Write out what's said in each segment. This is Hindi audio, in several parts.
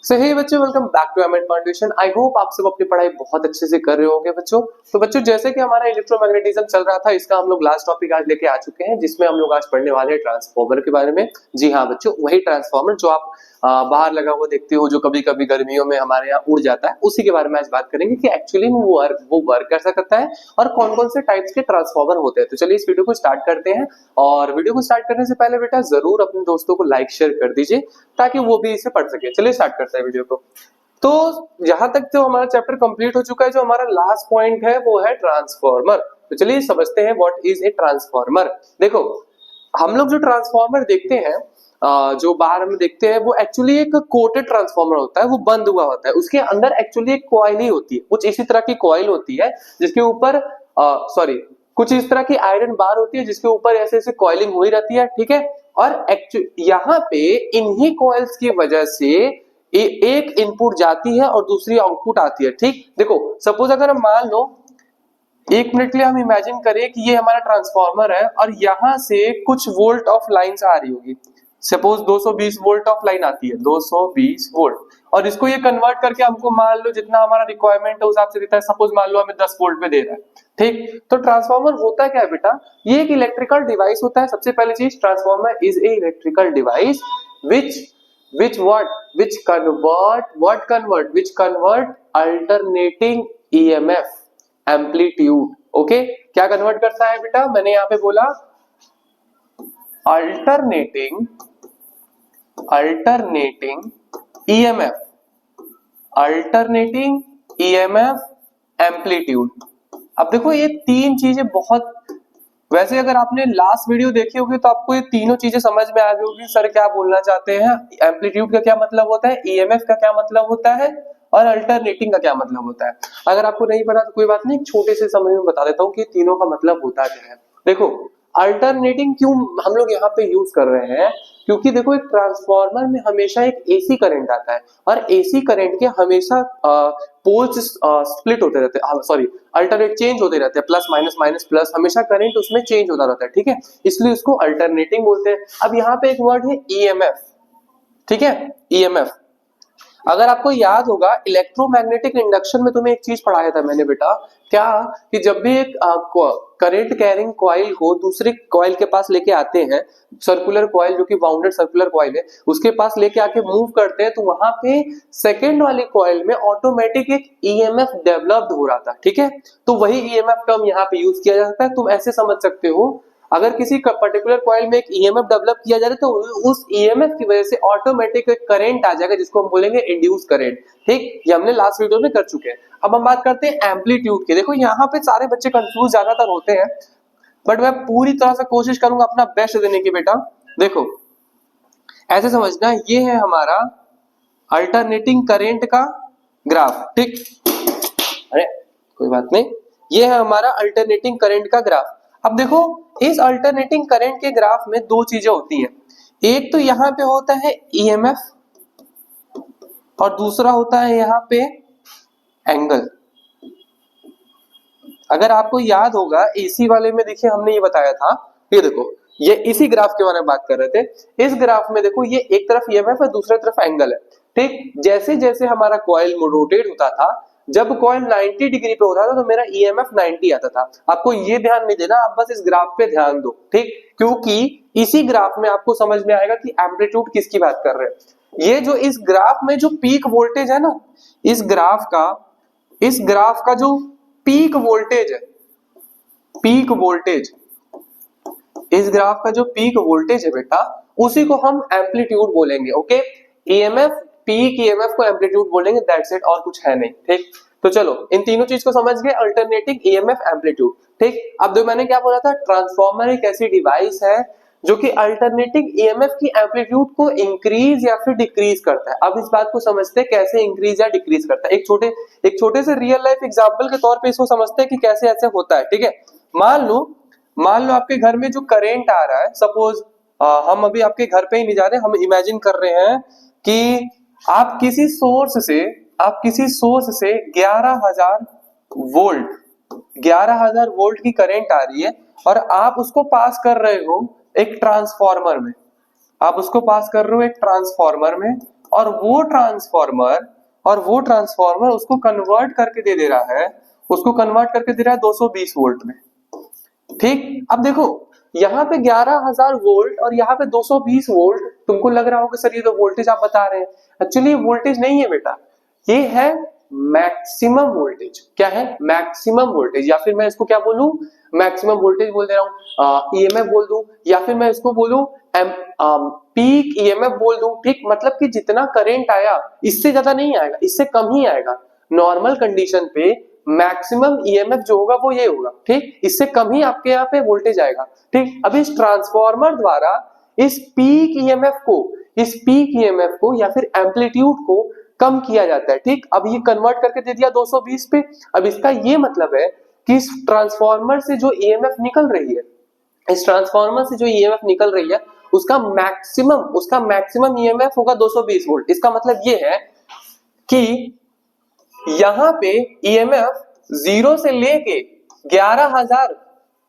सो हे बच्चों, welcome back to MEd foundation. I hope आप सब अपनी पढ़ाई बहुत अच्छे से कर रहे होंगे बच्चों। तो बच्चों, जैसे कि हमारा इलेक्ट्रोमैग्नेटिज्म चल रहा था, इसका हम लोग लास्ट टॉपिक आज लेके आ चुके हैं, जिसमें हम लोग आज पढ़ने वाले हैं ट्रांसफॉर्मर के बारे में। जी हाँ बच्चों, वही ट्रांसफॉर्मर जो आप बाहर लगा हुआ देखते हो, जो कभी कभी गर्मियों में हमारे यहाँ उड़ जाता है, उसी के बारे में आज बात करेंगे कि एक्चुअली में वो वर्क कर सकता है और कौन कौन से टाइप्स के ट्रांसफॉर्मर होते हैं। तो चलिए इस वीडियो को स्टार्ट करते हैं। और वीडियो को स्टार्ट करने से पहले बेटा जरूर अपने दोस्तों को लाइक शेयर कर दीजिए, ताकि वो भी इसे पढ़ सके। चलिए स्टार्ट करते हैं वीडियो को। तो यहां तक जो हमारा चैप्टर कंप्लीट हो चुका है, जो हमारा लास्ट पॉइंट है वो है ट्रांसफॉर्मर। तो चलिए समझते हैं व्हाट इज ए ट्रांसफॉर्मर। देखो, हम लोग जो ट्रांसफॉर्मर देखते हैं, जो बाहर में देखते हैं, वो एक्चुअली एक कोटेड ट्रांसफॉर्मर होता है, वो बंद हुआ होता है। उसके अंदर एक्चुअली एक कॉइल ही होती है, कुछ इसी तरह की कॉइल होती है जिसके ऊपर कुछ इस तरह की आयरन बार होती है जिसके ऊपर ऐसे ऐसे कॉइलिंग हुई रहती है, ठीक है। और यहाँ पे इन्हीं कॉइल्स की वजह से एक इनपुट जाती है और दूसरी आउटपुट आती है, ठीक। देखो, सपोज अगर हम मान लो, एक मिनट के लिए हम इमेजिन करें कि ये हमारा ट्रांसफॉर्मर है और यहां से कुछ वोल्ट ऑफ लाइंस आ रही होगी। सपोज 220 वोल्ट ऑफ लाइन आती है, 220 वोल्ट, और इसको ये कन्वर्ट करके हमको मान लो जितना हमारा रिक्वायरमेंट है उस हिसाब से देता है। सपोज मान लो हमें 10 वोल्ट पे दे रहा है, ठीक। तो ट्रांसफॉर्मर होता क्या है बेटा? ये एक इलेक्ट्रिकल डिवाइस होता है। सबसे पहली चीज, transformer is a electrical device which convert alternating EMF amplitude. Okay, क्या कन्वर्ट करता है बेटा? मैंने यहां पे बोला अल्टरनेटिंग ईएमएफ एम्पलीट्यूड। अब देखो, ये तीन चीजें बहुत, वैसे अगर आपने लास्ट वीडियो देखी होगी तो आपको ये तीनों चीजें समझ में आ गई होगी। सर क्या बोलना चाहते हैं, एम्पलीट्यूड का क्या मतलब होता है, ईएमएफ का क्या मतलब होता है, और अल्टरनेटिंग का क्या मतलब होता है। अगर आपको नहीं पता तो कोई बात नहीं, छोटे से समझ में बता देता हूँ कि तीनों का मतलब होता क्या है। देखो, अल्टरनेटिंग क्यों हम लोग यहाँ पे यूज कर रहे हैं, क्योंकि देखो एक ट्रांसफार्मर में हमेशा एक एसी करंट आता है और एसी करंट के हमेशा पोल्स स्प्लिट होते रहते हैं, सॉरी अल्टरनेट चेंज होते रहते हैं, प्लस माइनस माइनस प्लस, हमेशा करंट उसमें चेंज होता रहता है, ठीक है। इसलिए उसको अल्टरनेटिंग बोलते हैं। अब यहाँ पे एक वर्ड है ईएमएफ, ठीक है, ईएमएफ। अगर आपको याद होगा, इलेक्ट्रोमैग्नेटिक इंडक्शन में तुम्हें एक चीज पढ़ाया था मैंने बेटा, क्या कि जब भी एक करंट कैरिंग कॉइल को दूसरे कॉइल के पास लेके आते हैं, सर्कुलर कॉइल जो कि बाउंडेड सर्कुलर कॉइल है, उसके पास लेके आके मूव करते हैं, तो वहां पे सेकेंड वाली कॉइल में ऑटोमेटिक एक ईएमएफ डेवलप्ड हो रहा था, ठीक है। तो वही ईएमएफ टर्म यहाँ पे यूज किया जा सकता है। तुम ऐसे समझ सकते हो, अगर किसी पर्टिकुलर कॉइल में एक ईएमएफ डेवलप किया जा रहा है तो उस ईएमएफ की वजह से ऑटोमेटिक एक करंट आ जाएगा, जिसको हम बोलेंगे इंड्यूस करंट, ठीक। ये हमने लास्ट वीडियो में कर चुके हैं। अब हम बात करते हैं एम्पलीट्यूड की। देखो, यहाँ पे सारे बच्चे कंफ्यूज ज्यादातर होते हैं, बट मैं पूरी तरह से कोशिश करूंगा अपना बेस्ट देने की बेटा। देखो, ऐसे समझना, ये है हमारा अल्टरनेटिंग करंट का ग्राफ, ठीक। अरे कोई बात नहीं, ये है हमारा अल्टरनेटिंग करंट का ग्राफ। अब देखो, इस अल्टरनेटिंग करंट के ग्राफ में दो चीजें होती हैं। एक तो यहाँ पे होता है ईएमएफ और दूसरा होता है यहाँ पे एंगल। अगर आपको याद होगा, एसी वाले में देखिए हमने ये बताया था, ये देखो, ये इसी ग्राफ के बारे में बात कर रहे थे। इस ग्राफ में देखो, ये एक तरफ ईएमएफ है, दूसरी तरफ एंगल है, ठीक। जैसे जैसे हमारा कॉइल रोटेट होता था, जब कॉइल 90 डिग्री पे होता था तो मेरा ईएमएफ 90 आता था। आपको ये ध्यान नहीं देना, आप बस इस ग्राफ पे ध्यान दो, ठीक। क्योंकि इसी ग्राफ में आपको समझ में आएगा कि एम्पलीट्यूड किसकी बात कर रहे हैं। ये जो इस ग्राफ में जो पीक वोल्टेज है ना, इस ग्राफ का जो पीक वोल्टेज है, इस ग्राफ का जो पीक वोल्टेज है बेटा, उसी को हम एम्पलीट्यूड बोलेंगे, ओके। ईएमएफ, पीक ईएमएफ को एम्पलीट्यूड बोलेंगे, दैट्स इट, और कुछ है नहीं, ठीक। तो चलो, इन तीनों चीज को समझ गए, अल्टरनेटिंग ईएमएफ एम्पलीट्यूड, ठीक। अब जो मैंने क्या बोला था, ट्रांसफॉर्मर एक ऐसी डिवाइस है जो कि अल्टरनेटिंग ईएमएफ की एम्पलीट्यूड को इंक्रीज या फिर डिक्रीज करता है। अब इस बात को समझते हैं कैसे इंक्रीज या डिक्रीज करता है। एक छोटे से रियल लाइफ एग्जांपल के तौर पे इसको समझते हैं कि कैसे ऐसे होता है, ठीक है। मान लो आपके घर में जो करंट आ रहा है, सपोज हम अभी आपके घर पे ही नहीं जा रहे, हम इमेजिन कर रहे हैं कि आप किसी सोर्स से 11,000 वोल्ट की करंट आ रही है और आप उसको पास कर रहे हो एक ट्रांसफॉर्मर में, और वो ट्रांसफॉर्मर उसको कन्वर्ट करके दे रहा है, उसको कन्वर्ट करके दे रहा है 220 वोल्ट में। ठीक, अब देखो यहाँ पे 11,000 वोल्ट और यहाँ पे 220 वोल्ट। तुमको लग रहा होगा सर ये तो वोल्टेज आप बता रहे हैं, एक्चुअली वोल्टेज नहीं है बेटा, ये है मैक्सिमम वोल्टेज। क्या है? मैक्सिमम वोल्टेज, या फिर मैं इसको क्या बोलूं, मैक्सिमम वोल्टेज बोल दे रहा हूँ, ईएमएफ बोल दूं, या फिर मैं इसको बोलूं पीक ईएमएफ बोल दूं। ठीक, मतलब कि जितना करंट आया इससे ज्यादा नहीं आएगा, इससे कम ही आएगा। नॉर्मल कंडीशन पे मैक्सिमम ईएमएफ जो होगा वो ये होगा। ठीक, इससे कम ही आपके यहाँ पे वोल्टेज आएगा। ठीक, अब इस ट्रांसफॉर्मर द्वारा इस पीक ईएमएफ को या फिर एम्पलीट्यूड को कम किया जाता है। ठीक, अब ये कन्वर्ट करके दे दिया 220 पे। अब इसका ये मतलब है कि इस ट्रांसफॉर्मर से जो ईएमएफ निकल रही है, इस ट्रांसफॉर्मर से जो ईएमएफ निकल रही है उसका मैक्सिमम ईएमएफ होगा 220 वोल्ट। इसका मतलब ये है कि यहां पे ईएमएफ 0 से लेके 11,000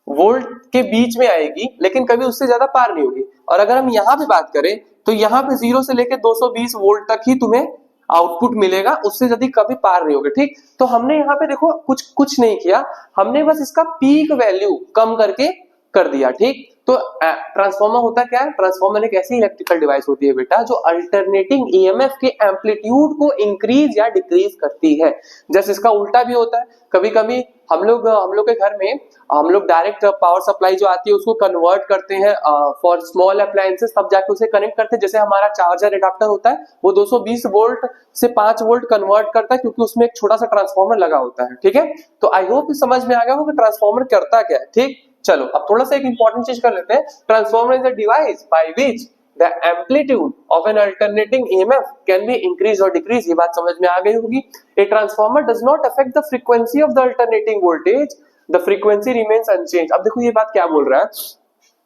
वोल्ट के बीच में आएगी, लेकिन कभी उससे ज्यादा पार नहीं होगी। और अगर हम यहाँ पे बात करें तो यहाँ पे 0 से लेके 220 वोल्ट तक ही तुम्हें आउटपुट मिलेगा, उससे ज्यादा कभी पार नहीं होगी। ठीक, तो हमने यहाँ पे देखो कुछ नहीं किया, हमने बस इसका पीक वैल्यू कम करके कर दिया। ठीक, तो ट्रांसफार्मर होता क्या है? ट्रांसफार्मर एक ऐसी इलेक्ट्रिकल डिवाइस होती है बेटा जो अल्टरनेटिंग ईएमएफ के एम्पलीट्यूड को इंक्रीज या डिक्रीज करती है। जैसे इसका उल्टा भी होता है, कभी कभी हम लोग के घर में हम लोग डायरेक्ट पावर सप्लाई जो आती है उसको कन्वर्ट करते हैं फॉर स्मॉल अप्लायंसेस, तब जाके उसे कनेक्ट करते हैं। जैसे हमारा चार्जर एडाप्टर होता है वो 220 वोल्ट से 5 वोल्ट कन्वर्ट करता है, क्योंकि उसमें एक छोटा सा ट्रांसफार्मर लगा होता है। ठीक है, तो आई होप समझ में आ गया होगा कि ट्रांसफार्मर करता क्या है। ठीक, चलो अब थोड़ा सा एक इंपॉर्टेंट चीज कर लेते हैं। Transformer is a device by which the amplitude of an alternating EMF can be increase और डिक्रीज। ये बात समझ में आ गई होगी। A transformer does not affect the frequency of the alternating voltage, the frequency remains unchange. अब देखो ये बात क्या बोल रहा है,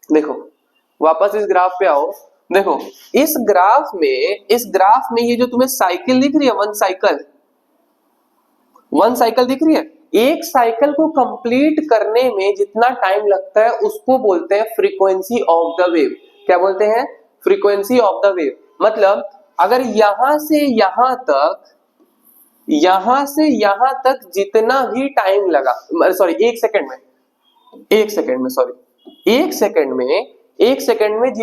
देखो वापस इस ग्राफ पे आओ। देखो इस ग्राफ में ये जो तुम्हें साइकिल दिख रही है, वन साइकिल दिख रही है, एक साइकिल को कंप्लीट करने में जितना टाइम लगता है उसको बोलते हैं फ्रीक्वेंसी ऑफ द वेव। क्या बोलते हैं? Frequency of the wave. मतलब अगर यहां से यहां तक जितना भी टाइम लगा, सॉरी एक सेकंड में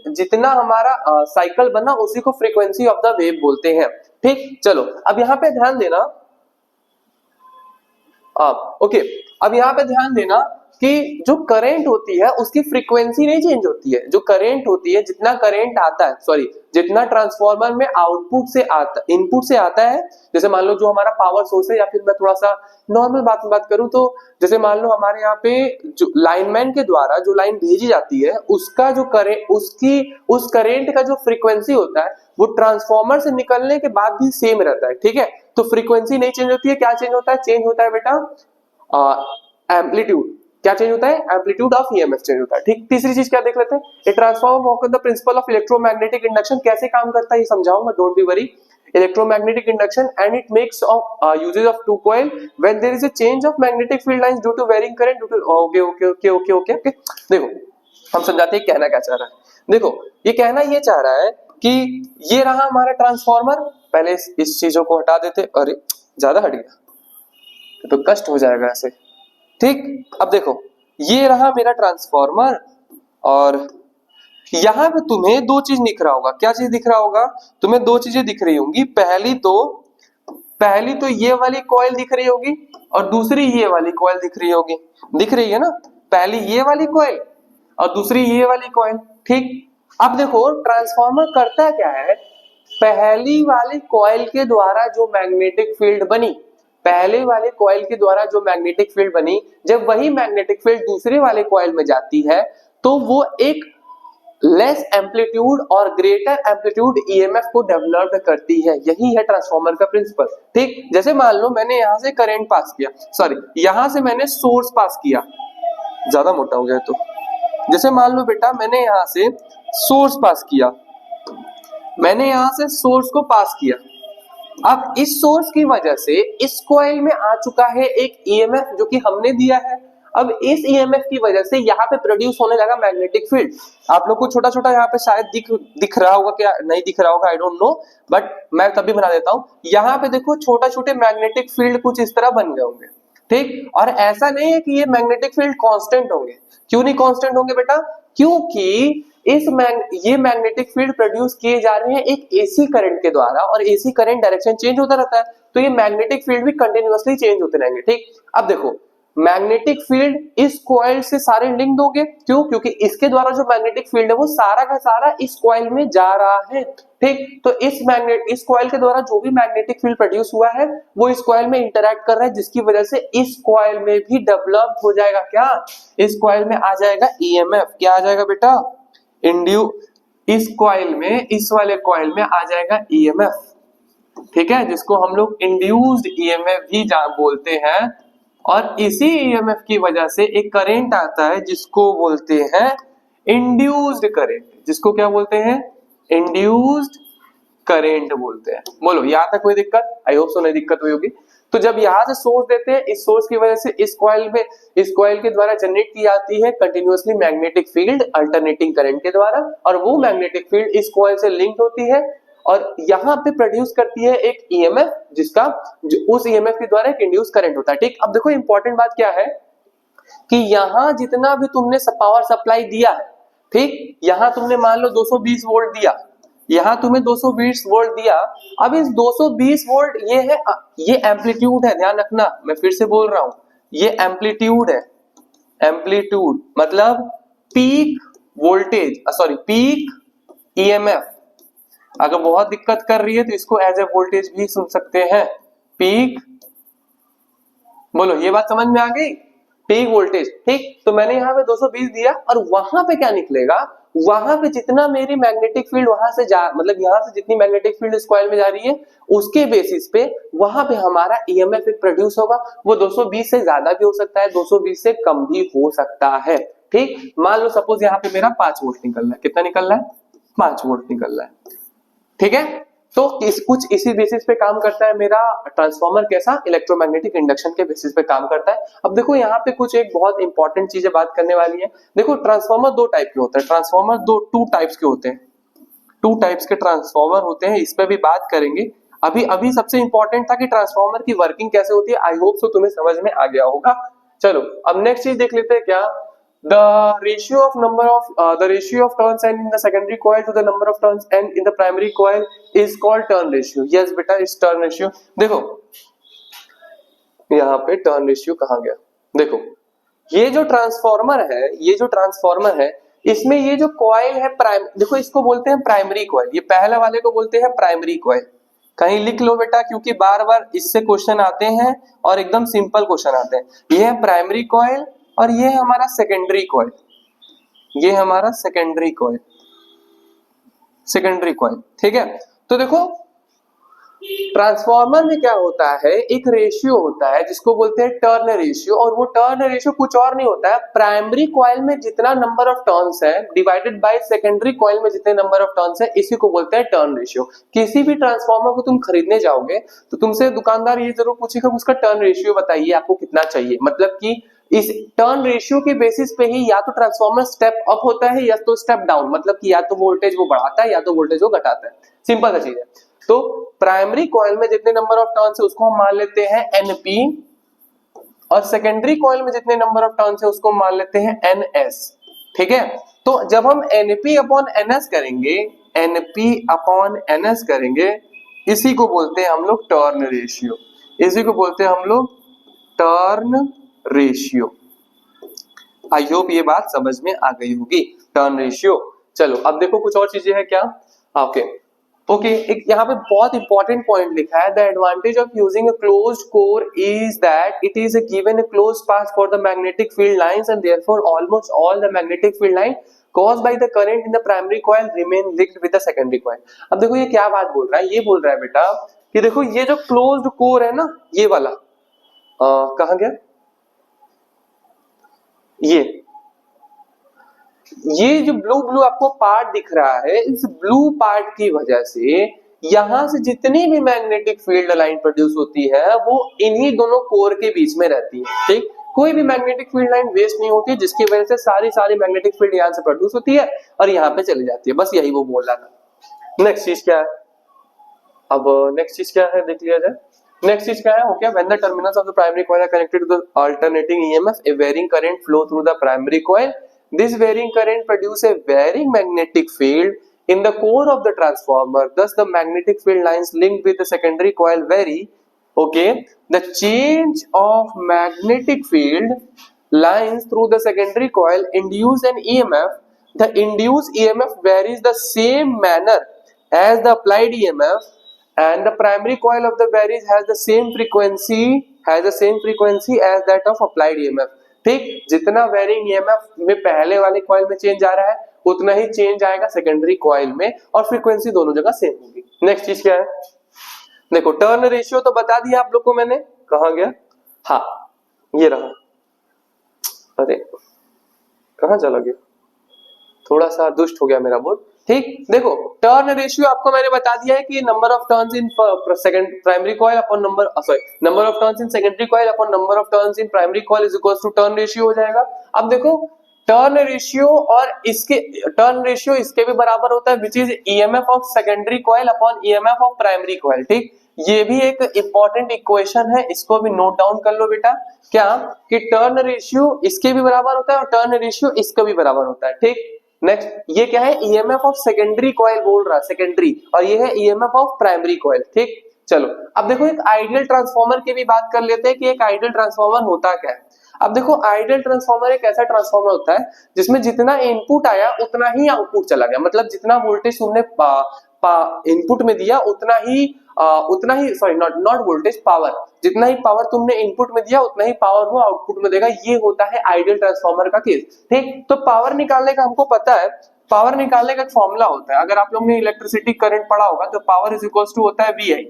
जितना हमारा साइकिल बना उसी को फ्रीक्वेंसी ऑफ द वेव बोलते हैं। ठीक, चलो अब यहाँ पे ध्यान देना, ओके, अब यहाँ पे ध्यान देना कि जो करंट होती है उसकी फ्रीक्वेंसी नहीं चेंज होती है। जो करंट होती है, जितना करंट आता है, सॉरी जितना ट्रांसफार्मर में इनपुट से आता है, जैसे मान लो जो हमारा पावर सोर्स है, या फिर मैं थोड़ा सा नॉर्मल बात करूं तो जैसे मान लो हमारे यहाँ पे जो लाइनमैन के द्वारा जो लाइन भेजी जाती है उसका जो उस करंट का जो फ्रीक्वेंसी होता है वो ट्रांसफार्मर से निकलने के बाद भी सेम रहता है। ठीक है, तो फ्रीक्वेंसी नहीं चेंज होती है। क्या चेंज होता है? चेंज होता है बेटा एम्पलीट्यूड। क्या चेंज होता है? एम्पलीट्यूड ऑफ ईएमएफ चेंज होता है। ठीक, तीसरी चीज क्या देख लेते हैं, a transformer work on the principle of electromagnetic induction. कैसे काम करता है ये समझाऊंगा, don't be worry. Electromagnetic induction and it makes uses of two coil when there is a change of magnetic field lines due to varying current due to okay. देखो हम समझाते हैं कहना क्या चाह रहा है। देखो ये कहना ये चाह रहा है कि ये रहा हमारा ट्रांसफार्मर, पहले इस चीजों को हटा देते, अरे ज्यादा हट गया तो कष्ट हो जाएगा ऐसे। ठीक, अब देखो ये रहा मेरा ट्रांसफार्मर और यहां पे तुम्हें दो चीज दिख रहा होगा। क्या चीज दिख रहा होगा? तुम्हें दो चीजें दिख रही होंगी। पहली तो ये वाली कॉइल दिख रही होगी और दूसरी ये वाली कॉइल दिख रही होगी। दिख रही है ना, पहली ये वाली कॉइल और दूसरी ये वाली कॉइल। ठीक, अब देखो ट्रांसफार्मर करता क्या है, पहली वाली कॉइल के द्वारा जो मैग्नेटिक फील्ड बनी, जब वही मैग्नेटिक फील्ड दूसरे वाले कॉइल में जाती है तो वो एक लेस एम्पलीट्यूड और ग्रेटर एम्पलीट्यूड ईएमएफ को डेवलप करती है। यही है ट्रांसफार्मर का प्रिंसिपल। ठीक, जैसे मान लो मैंने यहां से करंट पास किया, सॉरी यहां से मैंने सोर्स पास किया, ज्यादा मोटा हो गया तो, जैसे मान लो बेटा मैंने यहां से सोर्स को पास किया। अब इस सोर्स की वजह से इस कॉइल में आ चुका है एक ईएमएफ जो कि हमने दिया है। अब इस ईएमएफ की वजह से यहाँ पे प्रोड्यूस होने लगा मैग्नेटिक फील्ड। आप लोग को छोटा छोटा यहाँ पे शायद दिख रहा होगा, क्या नहीं दिख रहा होगा आई डोंट नो, बट मैं तभी बना देता हूँ। यहाँ पे देखो छोटा छोटे मैग्नेटिक फील्ड कुछ इस तरह बन गए होंगे, ठीक। और ऐसा नहीं है कि ये मैग्नेटिक फील्ड कांस्टेंट होंगे। क्यों नहीं कांस्टेंट होंगे बेटा? क्योंकि ये मैग्नेटिक फील्ड प्रोड्यूस किए जा रहे हैं एक एसी करंट के द्वारा, और एसी करंट डायरेक्शन चेंज होता रहता है, तो ये मैग्नेटिक फील्ड भी कंटिन्यूअसली चेंज होते रहेंगे, ठीक। अब देखो मैग्नेटिक फील्ड इस कॉइल से सारे लिंक्ड होंगे, क्यों? क्योंकि इसके द्वारा जो मैग्नेटिक फील्ड है वो सारा का सारा इस कॉइल में जा रहा है, ठीक। तो इस कॉइल के द्वारा जो भी मैग्नेटिक फील्ड प्रोड्यूस हुआ है वो इस कॉइल में इंटरैक्ट कर रहा है, जिसकी वजह से इस कॉइल में भी डेवलप हो जाएगा क्या? इस कॉइल में आ जाएगा ईएमएफ। क्या आ जाएगा बेटा? इस कॉइल में, इस वाले कॉइल में आ जाएगा ईएमएफ, ठीक है, जिसको हम लोग इंड्यूस्ड ईएमएफ भी बोलते हैं। और इसी ईएमएफ की वजह से एक करंट आता है जिसको बोलते हैं इंड्यूस्ड करंट। जिसको क्या बोलते हैं? इंड्यूस्ड करंट बोलते हैं। बोलो यहां तक कोई दिक्कत? आई होप सो नहीं दिक्कत हुई होगी। तो जब यहां से सोर्स देते हैं, इस सोर्स की वजह से इस कॉइल के द्वारा जनरेट की जाती है continuously magnetic field alternating current के द्वारा, और वो मैग्नेटिक फील्ड इस कॉइल से लिंक होती है और यहाँ पे प्रोड्यूस करती है एक ईएमएफ, जिसका उस ईएमएफ के द्वारा एक इंड्यूस करंट होता है, ठीक। अब देखो इंपॉर्टेंट बात क्या है कि यहाँ जितना भी तुमने पावर सप्लाई दिया है, ठीक, यहाँ तुमने मान लो 220 वोल्ट दिया, यहाँ तुम्हें 220 वोल्ट दिया। अब इस 220 वोल्ट ये है, ये एम्पलीट्यूड है, ध्यान रखना, मैं फिर से बोल रहा हूं, ये एम्पलीट्यूड है। एम्पलीट्यूड मतलब peak voltage, sorry peak EMF. अगर बहुत दिक्कत कर रही है तो इसको एज ए वोल्टेज भी सुन सकते हैं, पीक। बोलो ये बात समझ में आ गई? पीक वोल्टेज, ठीक। तो मैंने यहाँ पे 220 दिया, और वहां पे क्या निकलेगा? वहां पे जितना मेरी मैग्नेटिक फील्ड वहां से मतलब यहाँ से जितनी मैग्नेटिक फील्ड इस कॉइल में जा रही है उसके बेसिस पे वहां पे हमारा ईएमएफ प्रोड्यूस होगा। वो 220 से ज्यादा भी हो सकता है, 220 से कम भी हो सकता है, ठीक। मान लो सपोज यहाँ पे मेरा 5 वोल्ट निकल रहा है। कितना निकल रहा है? 5 वोल्ट निकल रहा है, ठीक है। तो कुछ इसी बेसिस पे काम करता है मेरा ट्रांसफार्मर। कैसा? इलेक्ट्रोमैग्नेटिक इंडक्शन के बेसिस पे काम करता है। अब देखो यहाँ पे कुछ एक बहुत इंपॉर्टेंट चीजें बात करने वाली है। देखो ट्रांसफार्मर दो टाइप के होते हैं, ट्रांसफार्मर टू टाइप्स के होते हैं, 2 टाइप्स के ट्रांसफार्मर होते हैं, इस पे भी बात करेंगे। अभी सबसे इंपॉर्टेंट था कि ट्रांसफार्मर की वर्किंग कैसे होती है। आई होप सो तुम्हें समझ में आ गया होगा। चलो अब नेक्स्ट चीज देख लेते हैं। क्या? The ratio of turns n in the secondary coil to the number of turns n in the primary coil is called turn ratio. Yes बेटा, it's turn ratio. देखो यहाँ पे turn ratio कहाँ गया? देखो ये जो ट्रांसफॉर्मर है, इसमें ये जो कॉइल है देखो इसको बोलते हैं प्राइमरी कॉइल। ये पहले वाले को बोलते हैं प्राइमरी कॉइल। कहीं लिख लो बेटा, क्योंकि बार बार इससे क्वेश्चन आते हैं और एकदम सिंपल क्वेश्चन आते हैं। ये है प्राइमरी कॉइल और ये है हमारा सेकेंडरी कॉइल। ये हमारा सेकेंडरी कॉइल, ठीक है। तो देखो ट्रांसफार्मर में क्या होता है, एक रेशियो होता है जिसको बोलते हैं टर्न रेशियो, और वो टर्न रेशियो कुछ और नहीं होता है, प्राइमरी कॉइल में जितना नंबर ऑफ टर्न्स है डिवाइडेड बाय सेकेंडरी कॉइल में जितने नंबर ऑफ टर्न्स है, इसी को बोलते हैं टर्न रेशियो। किसी भी ट्रांसफार्मर को तुम खरीदने जाओगे तो तुमसे दुकानदार ये जरूर पूछेगा उसका टर्न रेशियो बताइए, आपको कितना चाहिए। मतलब कि इस टर्न रेशियो के बेसिस पे ही या तो ट्रांसफार्मर स्टेप अप होता है या तो स्टेप डाउन, मतलब कि या तो वोल्टेज वो बढ़ाता है या तो वोल्टेज वो घटाता है। सिंपल सा चीज है। तो प्राइमरी कॉइल में जितने नंबर ऑफ टर्न्स है उसको हम मान लेते हैं NP, और सेकेंडरी कॉइल में जितने नंबर ऑफ टर्न्स है उसको मान लेते हैं NS, ठीक है। तो जब हम NP अपॉन NS करेंगे, इसी को बोलते हैं हम लोग टर्न रेशियो। इसी को बोलते हैं हम लोग टर्न रेशियो। आई होप ये बात समझ में आ गई होगी, टर्न रेशियो। चलो अब देखो कुछ और चीजें हैं क्या। ओके, एक यहाँ पे बहुत इंपॉर्टेंट पॉइंट लिखा है, the advantage of using a closed core is that it is given a closed path for the magnetic field lines and therefore almost all the magnetic field line caused by the current in the primary coil remain linked with the secondary coil। अब देखो ये क्या बात बोल रहा है, ये बोल रहा है बेटा कि देखो ये जो क्लोज्ड कोर है ना, ये वाला कहाँ गया, ये जो ब्लू आपको पार्ट दिख रहा है, इस ब्लू पार्ट की वजह से यहां से जितनी भी मैग्नेटिक फील्ड लाइन प्रोड्यूस होती है वो इन्हीं दोनों कोर के बीच में रहती है, ठीक। कोई भी मैग्नेटिक फील्ड लाइन वेस्ट नहीं होती, जिसकी वजह से सारी मैग्नेटिक फील्ड यहाँ से प्रोड्यूस होती है और यहाँ पे चली जाती है। बस यही वो बोल रहा था। नेक्स्ट चीज क्या है, अब नेक्स्ट चीज क्या है देख लिया जाए। नेक्स्ट चीज क्या है, okay, when the terminals of the primary coil are connected to the alternating EMF, a varying current flow through the primary coil, this varying current produce a varying magnetic field in the core of the transformer, thus the magnetic field lines linked with the secondary coil vary. Okay, the change of magnetic field lines through the secondary coil induce an EMF. The induced EMF varies the same manner as the applied EMF, and the primary coil of the varies has the same frequency as that of applied EMF. ठीक, जितना वेरिंग ईएमएफ में पहले वाले कॉइल में चेंज आ रहा है उतना ही चेंज आएगा सेकेंडरी कॉइल में, और फ्रीक्वेंसी दोनों जगह सेम होगी। नेक्स्ट चीज क्या है, देखो टर्न रेशियो तो बता दिया आप लोग को मैंने, कहां गया, हाँ ये रहा, अरे कहां चला गया, थोड़ा सा दुष्ट हो गया मेरा बोर्ड। ठीक, देखो टर्न रेशियो आपको मैंने बता दिया है कि number of turns in primary coil upon number of turns in secondary coil upon number of turns in primary coil is equal to turn ratio हो जाएगा। अब देखो टर्न रेशियो और टर्न रेशियो इसके भी बराबर होता है, which is EMF of secondary coil upon EMF of primary coil. ठीक, ये भी एक इंपॉर्टेंट इक्वेशन है, इसको भी नोट डाउन कर लो बेटा, क्या कि टर्न रेशियो इसके भी बराबर होता है और टर्न रेशियो इसका भी बराबर होता है। ठीक, नेक्स्ट ये क्या है, ईएमएफ ऑफ सेकेंडरी कॉइल बोल रहा है, सेकेंडरी, और ये है ईएमएफ ऑफ प्राइमरी कॉइल। ठीक, चलो अब देखो एक आइडियल ट्रांसफार्मर की भी बात कर लेते हैं कि एक आइडियल ट्रांसफार्मर होता क्या है। अब देखो आइडियल ट्रांसफार्मर एक ऐसा ट्रांसफार्मर होता है जिसमें जितना इनपुट आया उतना ही आउटपुट चला गया, मतलब जितना वोल्टेज तुमने इनपुट में दिया उतना ही सॉरी नॉट वोल्टेज, पावर, जितना ही पावर तुमने इनपुट में दिया उतना ही पावर वो आउटपुट में देगा। ये होता है आइडियल ट्रांसफार्मर का केस। ठीक, तो पावर निकालने का हमको पता है, पावर निकालने का एक फॉर्मूला होता है, अगर आप लोग ने इलेक्ट्रिसिटी करंट पढ़ा होगा तो पावर इज इक्वल टू होता है VI।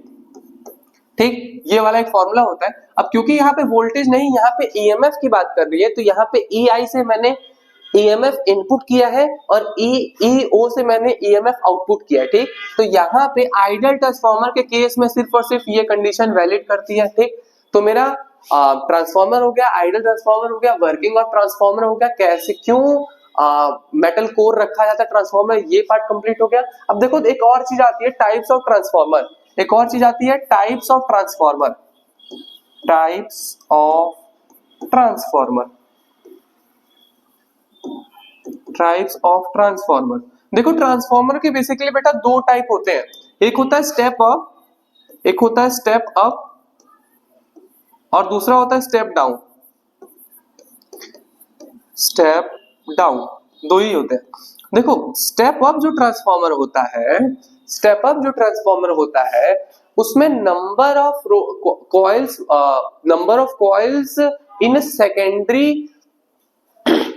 ठीक, ये वाला एक फॉर्मूला होता है। अब क्योंकि यहाँ पे वोल्टेज नहीं, यहाँ पे ईएमएफ की बात कर रही है, तो यहाँ पे EI से मैंने ईएमएफ इनपुट किया है और EO से मैंने ईएमएफ आउटपुट किया है। ठीक, तो यहाँ पे आइडियल ट्रांसफार्मर के केस में सिर्फ और सिर्फ ये कंडीशन वैलिड करती है। ठीक, तो मेरा ट्रांसफार्मर हो गया, आइडियल ट्रांसफार्मर हो गया, वर्किंग ऑफ ट्रांसफार्मर हो गया, कैसे क्यों मेटल कोर रखा जाता है ट्रांसफार्मर, ये पार्ट कंप्लीट हो गया। अब देखो एक और चीज आती है टाइप्स ऑफ ट्रांसफार्मर, एक और चीज आती है types of transformer, types of transformer, types of transformer. देखो ट्रांसफार्मर के बेसिकली बेटा दो टाइप होते हैं, एक होता है स्टेप अप, एक होता है स्टेप अप और दूसरा होता है स्टेप डाउन। स्टेप डाउन दो ही होते हैं। देखो स्टेप अप जो ट्रांसफार्मर होता है, स्टेप अप जो ट्रांसफार्मर होता है उसमें number of coils in secondary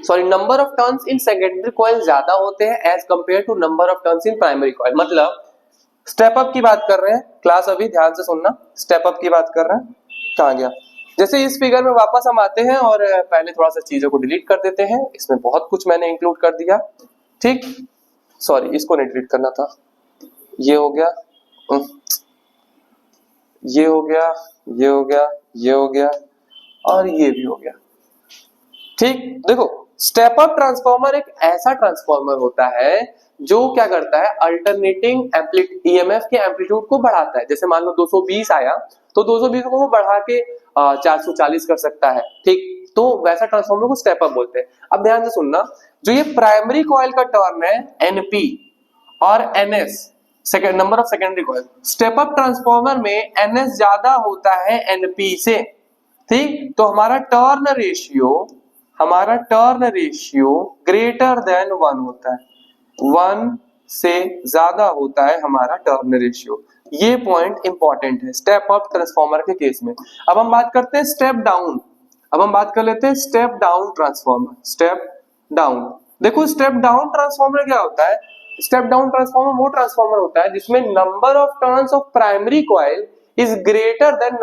number of turns in secondary coil ज्यादा होते हैं as compare to number of turns in primary coil. मतलब स्टेप अप की बात कर रहे हैं, क्लास अभी ध्यान से सुनना, स्टेप अप की बात कर रहे हैं, कहां गया, जैसे इस फिगर में वापस हम आते हैं और पहले थोड़ा सा चीजों को डिलीट कर देते हैं, इसमें बहुत कुछ मैंने इंक्लूड कर दिया। ठीक, सॉरी इसको नहीं डिलीट करना था, ये हो गया, ये हो गया, ये हो गया, ये हो गया और ये भी हो गया। ठीक, देखो स्टेप अप ट्रांसफार्मर एक ऐसा ट्रांसफार्मर होता है जो क्या करता है, अल्टरनेटिंग ईएमएफ के एम्पलीट्यूड को बढ़ाता है। जैसे मान लो 220 आया तो 220 को वो बढ़ा के 440 कर सकता है। ठीक, तो वैसा ट्रांसफार्मर को स्टेप अप बोलते हैं। अब ध्यान से सुनना, जो ये प्राइमरी कॉइल का टर्न है NP और NS, second number of secondary coil, step up transformer में NS ज्यादा होता है NP से। ठीक, तो हमारा टर्न रेशियो ग्रेटर देन 1 होता है, 1 से ज्यादा होता है हमारा टर्न रेशियो। ये पॉइंट इंपॉर्टेंट है स्टेप अप ट्रांसफार्मर के केस में। अब हम बात करते हैं स्टेप डाउन, अब हम बात कर लेते हैं step down transformer. Step down, देखो स्टेप डाउन ट्रांसफार्मर क्या होता है, स्टेप डाउन ट्रांसफार्मर वो ट्रांसफार्मर होता है जिसमें number of turns of primary coil is greater than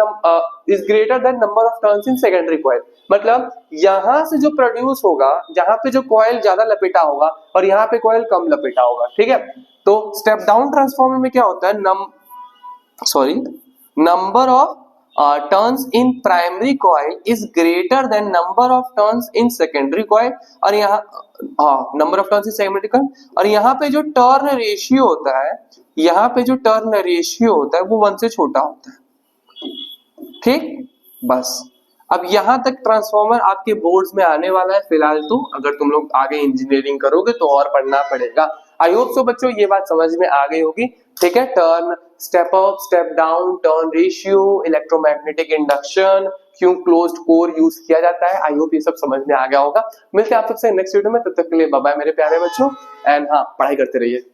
number of turns in secondary coil। मतलब यहां से जो प्रोड्यूस होगा, जहां पे जो कॉइल ज्यादा लपेटा होगा और यहाँ पे कॉइल कम लपेटा होगा। ठीक है, तो स्टेप डाउन ट्रांसफार्मर में क्या होता है, number of turns in primary coil is greater than number of turns in secondary coil, और यहाँ number of turns in secondary coil, और यहाँ पे जो टर्न रेशियो होता है, यहाँ पे जो टर्न रेशियो होता है वो 1 से छोटा होता है। ठीक, बस अब यहां तक ट्रांसफॉर्मर आपके बोर्ड्स में आने वाला है फिलहाल। तो अगर तुम लोग आगे इंजीनियरिंग करोगे तो और पढ़ना पड़ेगा। आई होप सो बच्चों ये बात समझ में आ गई होगी। ठीक है, turn, step up, step down, turn ratio, electromagnetic induction, क्यों क्लोज्ड कोर यूज किया जाता है, आई होप ये सब समझ में आ गया होगा। मिलते हैं आप सबसे नेक्स्ट वीडियो में, तब तक के लिए बाय बाय मेरे प्यारे बच्चों, एंड हाँ, पढ़ाई करते रहिए।